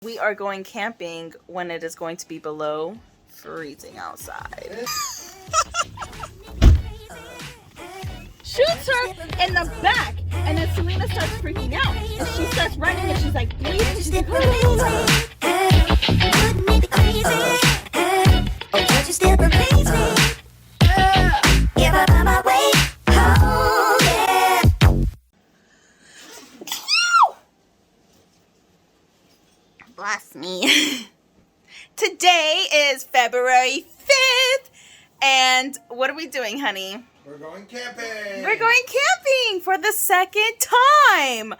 We are going camping when it is going to be below freezing outside. Shoots her in the back, and then Selena starts freaking out. And she starts running, and she's like bleeding. She's like, oh, would you still amaze me? If I find my way home, yeah. Bless me. Today is February 5th, and what are we doing, honey? We're going camping. We're going camping for the second time.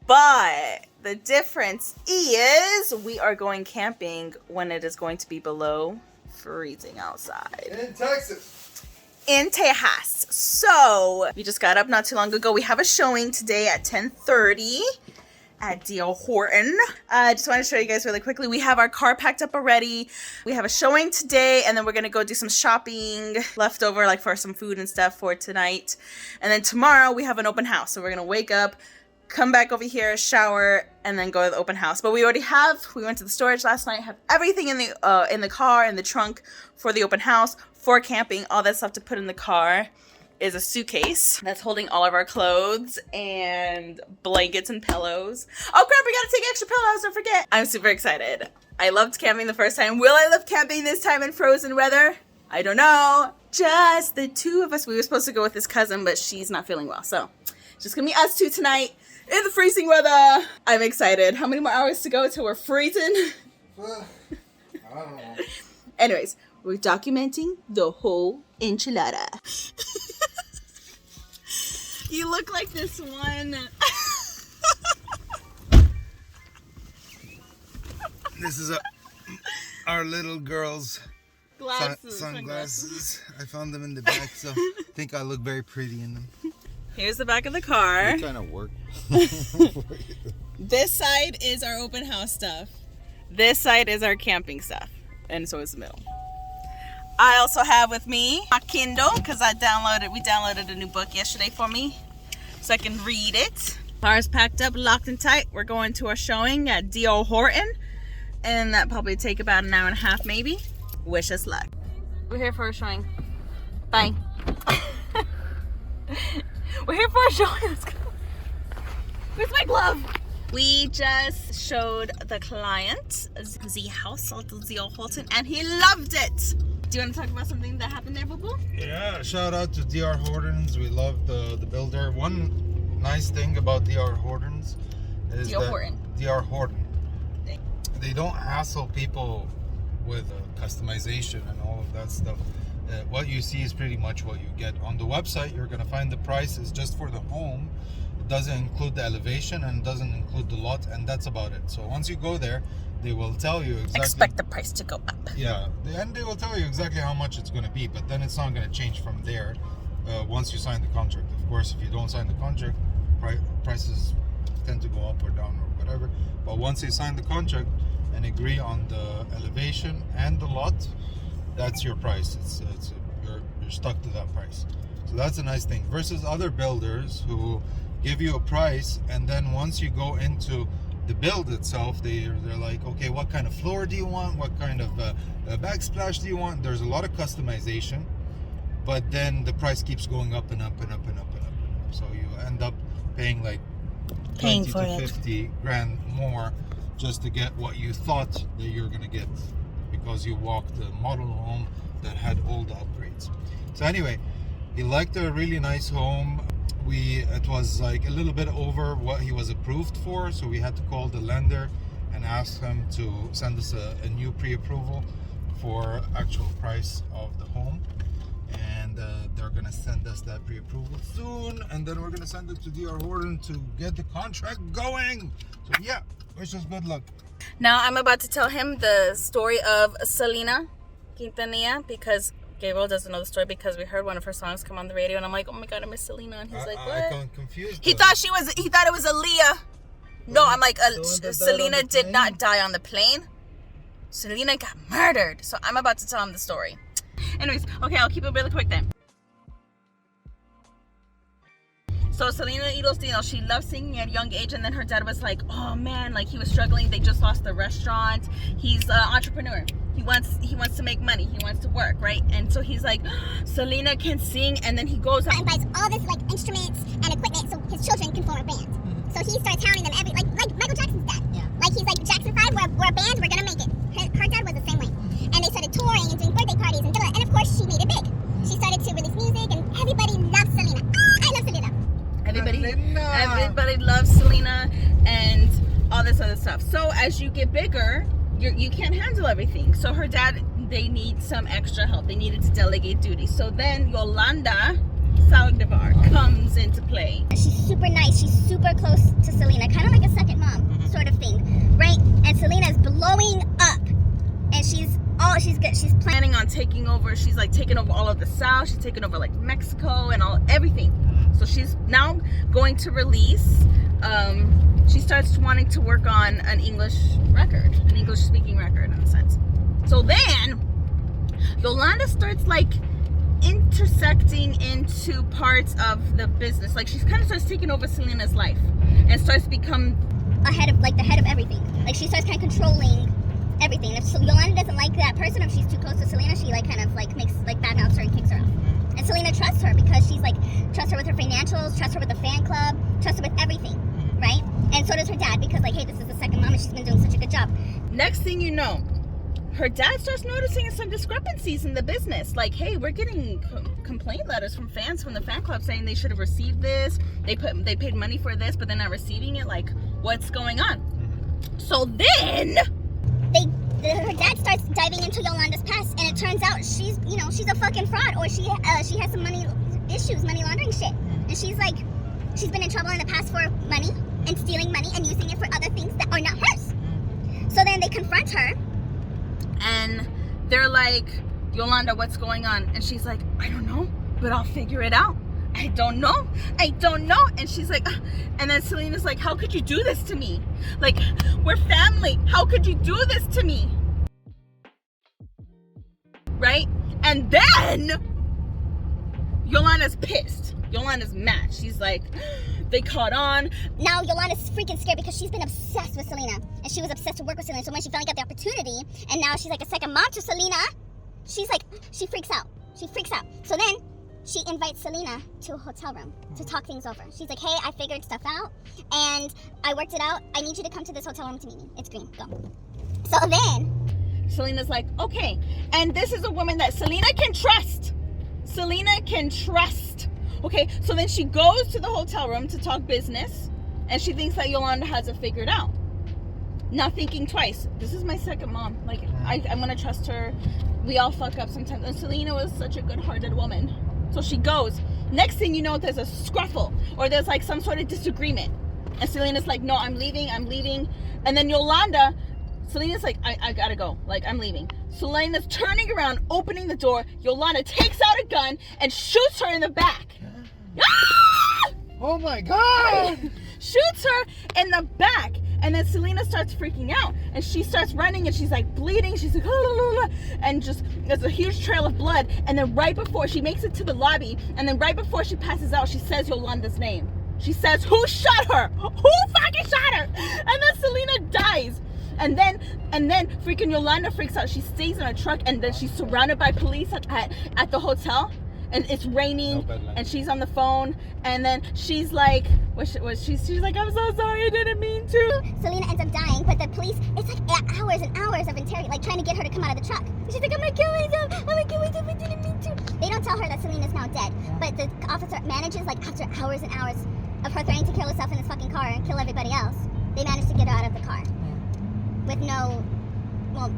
But the difference is we are going camping when it is going to be below freezing outside. In Texas. In Tejas. So we just got up not too long ago. We have a showing today at 10:30 at D.R. Horton. I just want to show you guys really quickly. We have our car packed up already. We have a showing today, and then we're going to go do some shopping leftover, like for some food and stuff for tonight. And then tomorrow we have an open house. So we're going to wake up, come back over here, shower, and then go to the open house. But we went to the storage last night, have everything in the car, in the trunk for the open house, for camping. All that stuff to put in the car is a suitcase that's holding all of our clothes and blankets and pillows. Oh crap, we gotta take extra pillows, don't forget. I'm super excited. I loved camping the first time. Will I love camping this time in frozen weather? I don't know. Just the two of us. We were supposed to go with his cousin, but she's not feeling well. So it's just gonna be us two tonight in the freezing weather. I'm excited. How many more hours to go till we're freezing? I don't know. Anyways, we're documenting the whole enchilada. You look like this one. This is our little girl's Sunglasses. I found them in the back, so I think I look very pretty in them. Here's the back of the car. They kind of work. This side is our open house stuff. This side is our camping stuff. And so is the middle. I also have with me my Kindle because we downloaded a new book yesterday for me so I can read it. Car's packed up, locked and tight. We're going to our showing at D.R. Horton, and that probably take about an hour and a half maybe. Wish us luck. We're here for a showing. Bye. We're here for a showing. Let's go. Where's my glove? We just showed the client the house at D.R. Horton, and he loved it. Do you want to talk about something that happened there, Boo? Yeah, shout out to D.R. Hortons. We love the builder. One nice thing about D.R. Hortons is D.R. Horton. They don't hassle people with customization and all of that stuff. What you see is pretty much what you get. On the website, you're going to find the prices just for the home. It doesn't include the elevation and doesn't include the lot, and that's about it. So once you go there, they will tell you exactly. Expect the price to go up. Yeah, and they will tell you exactly how much it's going to be, but then it's not going to change from there once you sign the contract. Of course, if you don't sign the contract, prices tend to go up or down or whatever. But once you sign the contract and agree on the elevation and the lot, that's your price. You're stuck to that price. So that's a nice thing. Versus other builders who give you a price, and then once you go into the build itself, they're like, okay, what kind of floor do you want? What kind of backsplash do you want? There's a lot of customization, but then the price keeps going up and up and up and up and up and up. So you end up paying like 20 to 50 grand more just to get what you thought that you're gonna get because you walked the model home that had all the upgrades. So anyway, he liked a really nice home. It was like a little bit over what he was approved for, so we had to call the lender and ask him to send us a new pre-approval for actual price of the home, and they're gonna send us that pre-approval soon, and then we're gonna send it to D.R. Horton to get the contract going. So yeah, wish us good luck. Now I'm about to tell him the story of Selena Quintanilla because Gabriel doesn't know the story because we heard one of her songs come on the radio, and I'm like, oh my god, I miss Selena, and he's like, what? I got confused. He thought it was Aaliyah. No, I'm like, Selena did not die on the plane. Selena got murdered. So I'm about to tell him the story. Anyways, okay, I'll keep it really quick then. So Selena Idolstino, she loved singing at a young age, and then her dad was like, oh man, like he was struggling. They just lost the restaurant. He's an entrepreneur. He wants to make money. He wants to work, right? And so he's like, Selena can sing, and then he goes out and buys all this like instruments and equipment so his children can form a band. So he starts hounding them every like Michael Jackson's dad. Yeah. Like he's like, Jackson 5, we're a band, we're gonna make it. Her dad was the same way. And they started touring and doing birthday parties and of course she made it big. She started to release music and everybody loves Selena. Oh, I love Selena. Everybody loves Selena and all this other stuff. So as you get bigger, you can't handle everything. So her dad, they need some extra help. They needed to delegate duties. So then Yolanda Saldivar comes into play. She's super nice. She's super close to Selena, kind of like a second mom sort of thing, right? And Selena's blowing up, and she's good. She's Planning on taking over. She's like taking over all of the South. She's taking over like Mexico and everything. So she's now going to release. She starts wanting to work on an English record, an English speaking record in a sense. So then Yolanda starts like intersecting into parts of the business. Like she kind of starts taking over Selena's life and starts to become the head of everything. Like she starts kind of controlling everything. If Yolanda doesn't like that person, if she's too close to Selena, she like kind of like makes like bad mouths her and kicks her off. And Selena trusts her because she's like trusts her with her financials, trusts her with the fan club, trusts her with everything, right? And so does her dad because like, hey, this is the second mom and she's been doing such a good job. Next thing you know, her dad starts noticing some discrepancies in the business. Like, hey, we're getting complaint letters from fans from the fan club saying they should have received this. They paid money for this, but they're not receiving it. Like, what's going on? So then her dad starts diving into Yolanda's past, and it turns out she's a fucking fraud, or she has some money laundering shit, and she's been in trouble in the past for money and stealing money and using it for other things that are not hers. So then they confront her. And they're like, Yolanda, what's going on? And she's like, I don't know, but I'll figure it out. I don't know. And she's like, ugh. And then Selena's like, how could you do this to me? Like, we're family. How could you do this to me? Right? And then Yolanda's pissed. Yolanda's mad. She's like, they caught on. Now Yolanda's freaking scared because she's been obsessed with Selena, and she was obsessed to work with Selena. So when she finally got the opportunity, and now she's like a second mom to Selena, she freaks out. So then she invites Selena to a hotel room to talk things over. She's like, hey, I figured stuff out and I worked it out. I need you to come to this hotel room to meet me. It's green, go. So then Selena's like, okay. And this is a woman that Selena can trust. Okay, so then she goes to the hotel room to talk business, and she thinks that Yolanda has it figured out. Not thinking twice. This is my second mom. Like, I'm gonna trust her. We all fuck up sometimes. And Selena was such a good-hearted woman. So she goes. Next thing you know, there's a scruffle, or there's like some sort of disagreement. And Selena's like, no, I'm leaving. And then Selena's like, I gotta go. Like, I'm leaving. Selena's turning around, opening the door. Yolanda takes out a gun and shoots her in the back. Ah! Oh my God! Shoots her in the back. And then Selena starts freaking out. And she starts running and she's like bleeding. She's like, ah, and just, there's a huge trail of blood. And then right before she makes it to the lobby, and then right before she passes out, she says Yolanda's name. She says, who shot her? Who fucking shot her? And then Selena dies. And then freaking Yolanda freaks out. She stays in a truck, and then she's surrounded by police at the hotel. And it's raining, and she's on the phone, and then she's like, she's like, I'm so sorry, I didn't mean to. Selena ends up dying, but the police, it's like hours and hours of interrogation, like trying to get her to come out of the truck. And she's like, I'm gonna kill myself, I didn't mean to. They don't tell her that Selena's now dead, but the officer manages, like after hours and hours of her threatening to kill herself in this fucking car and kill everybody else, they managed to get her out of the car. With no more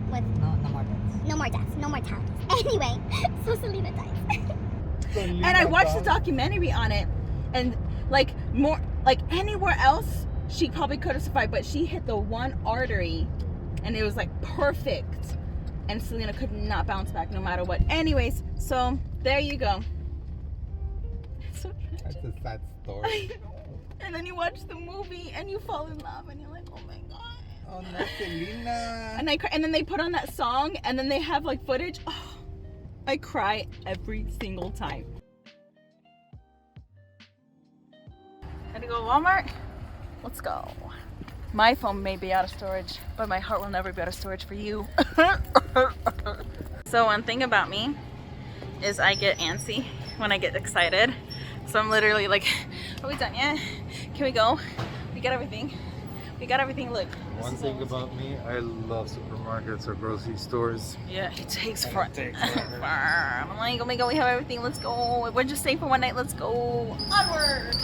deaths, no mortality. Anyway, so Selena dies. And I watched the documentary on it, and like anywhere else she probably could have survived, but she hit the one artery and it was like perfect, and Selena could not bounce back no matter what. Anyways, so there you go. So that's a sad story. And then you watch the movie and you fall in love and you're like, oh my God. Oh no, Selena. And then they put on that song, and then they have like footage. Oh, I cry every single time. to go to Walmart? Let's go. My phone may be out of storage, but my heart will never be out of storage for you. So one thing about me is I get antsy when I get excited. So I'm literally like, are we done yet? Can we go? We got everything. We got everything. Look. One thing about me, I love supermarkets or grocery stores. Yeah, it takes forever. I'm like, oh my god, we have everything. Let's go. We're just staying for one night. Let's go. Onward.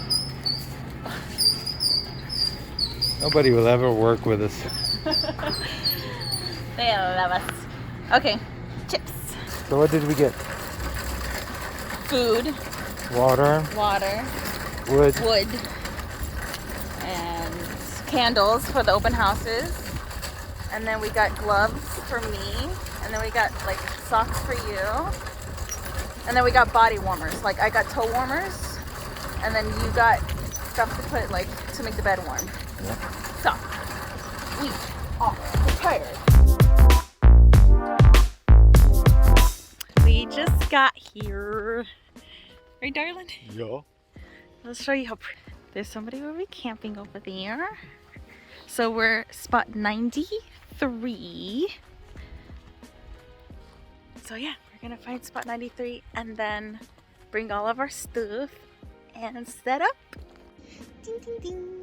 Nobody will ever work with us. They love us. Okay, chips. So what did we get? Food. Water. Water. Wood. Wood. And candles for the open houses. And then we got gloves for me. And then we got like socks for you. And then we got body warmers. Like I got toe warmers. And then you got stuff to put like to make the bed warm. Yeah. So we are prepared. We just got here. Right, darling? Yeah. Let's show you how pretty. There's somebody will be camping over there. So we're spot 93. So yeah, we're gonna find spot 93 and then bring all of our stuff and set up. Ding, ding, ding.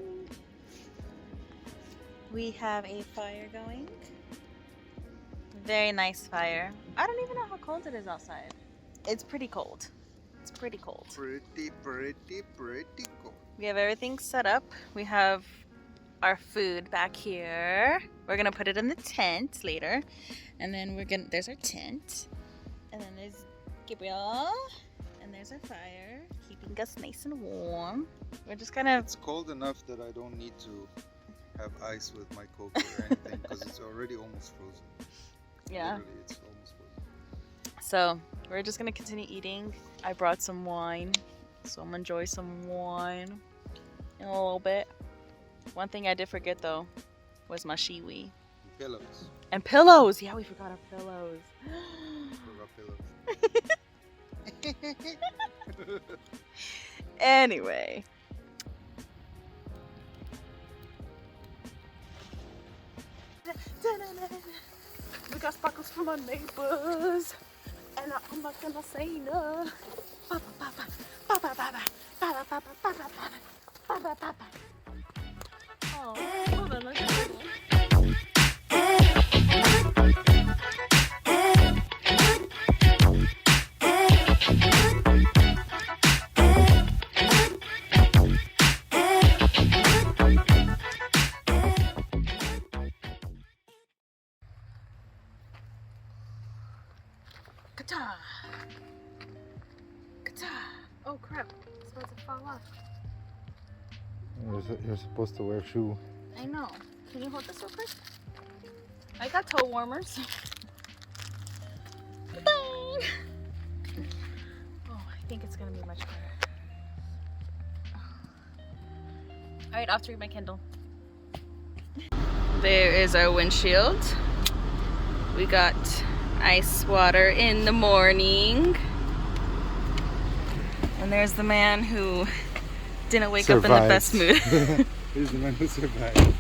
We have a fire going. Very nice fire. I don't even know how cold it is outside. It's pretty cold. It's pretty cold. Pretty cool. We have everything set up. We have our food back here. We're gonna put it in the tent later. And then there's our tent. And then there's Gabriel. And there's our fire, keeping us nice and warm. We're just kind of... It's cold enough that I don't need to have ice with my Coke or anything because it's already almost frozen. Yeah. Literally, it's almost frozen. So we're just gonna continue eating. I brought some wine, so I'm gonna enjoy some wine in a little bit. One thing I did forget though was my shiwi. Pillows. And pillows! Yeah, we forgot our pillows. Anyway. We got sparkles from our neighbors. And I'm not gonna say no. Oh, hold on, let's do one. Kata! Kata! Oh crap, it's about to fall off. You're supposed to wear a shoe. I know. Can you hold this real quick? I got toe warmers. Bang! Oh, I think it's gonna be much better. Alright, off to read my Kindle. There is our windshield. We got ice water in the morning. And there's the man who didn't wake up in the best mood. He's the man who survived.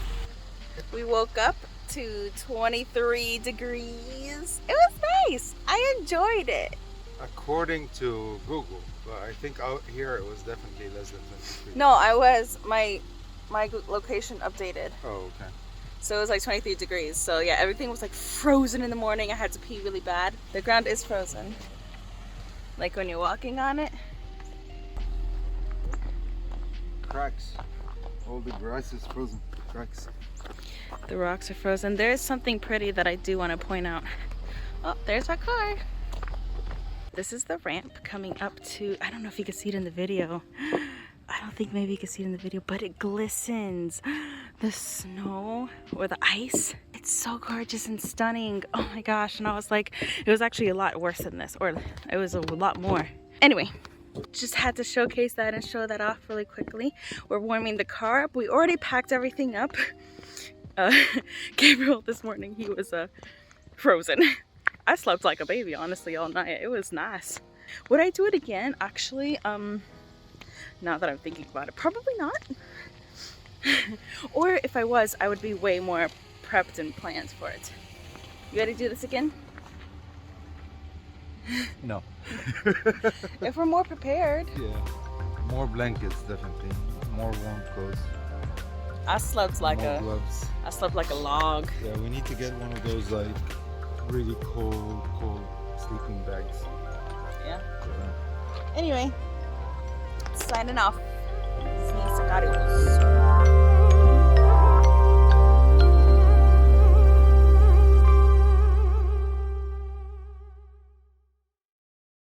We woke up to 23 degrees. It was nice. I enjoyed it. According to Google, but I think out here it was definitely less than 23. No, I was my location updated. Oh, okay. So it was like 23 degrees. So yeah, everything was like frozen in the morning. I had to pee really bad. The ground is frozen. Like when you're walking on it. Cracks. All the grass is frozen. Cracks. The rocks are frozen. There is something pretty that I do want to point out. Oh, there's our car. This is the ramp coming up to, I don't know if you can see it in the video. I don't think maybe you can see it in the video, but it glistens. The snow or the ice. It's so gorgeous and stunning. Oh my gosh. And I was like, it was actually a lot worse than this, or it was a lot more. Anyway, just had to showcase that and show that off really quickly. We're warming the car up. We already packed everything up. Gabriel this morning, he was frozen. I slept like a baby, honestly, all night. It was nice. Would I do it again? Actually, now that I'm thinking about it, probably not. Or if I was, I would be way more prepped and planned for it. You ready to do this again? No. If we're more prepared. Yeah. More blankets, definitely. More warm clothes. I slept like more gloves. I slept like a log. Yeah, we need to get one of those like really cold sleeping bags. Yeah. Anyway, signing off. Sneeze Sacados.